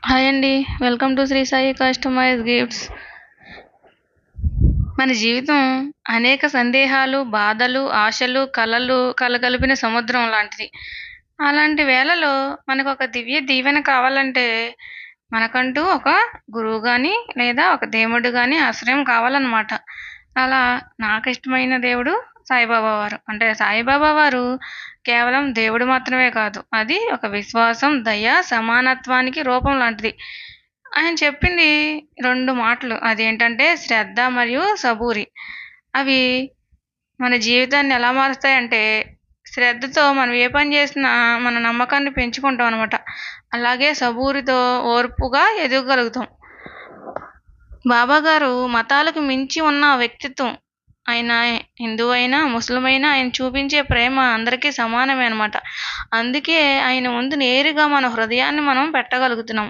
Hi అండి. Welcome to Shri Sai customize gifts. మన జీవితం అనేక సందేహాలు, బాధలు, ఆశలు, కలలు కలగలిపిన సముద్రం లాంటిది. అలాంటి వేళలో మనకొక దివ్య దీవెన కావాలంటే, మనకంటూ ఒక గురువు గాని, లేదా ఒక దేవుడు గాని ఆశ్రయం కావాలనమాట. అలా నాకిష్టమైన దేవుడు సాయిబాబా వారు. అంటే సాయిబాబా వారు కేవలం దేవుడు మాత్రమే కాదు. అది ఒక విశ్వాసం, దయ, సమానత్వానికి రూపం లాంటిది. ఆయన చెప్పింది 2 మాటలు. అదేంటంటే శ్రద్ధ మరియు సబూరి. అవి మన జీవితాన్ని ఎలా మారుస్తాయంటే, శ్రద్ధతో మనం ఏ పని చేసినా మన నమ్మకాన్ని పెంచుకుంటాం అనమాట. అలాగే సబూరితో ఓర్పుగా ఎదగగలుగుతాం. బాబాగారు మతాలకు మించి ఉన్న వ్యక్తిత్వం. ఆయన హిందువైనా, ముస్లిమైనా ఆయన చూపించే ప్రేమ అందరికీ సమానమే అనమాట. అందుకే ఆయన ముందు నేరుగా మన హృదయాన్ని మనం పెట్టగలుగుతున్నాం.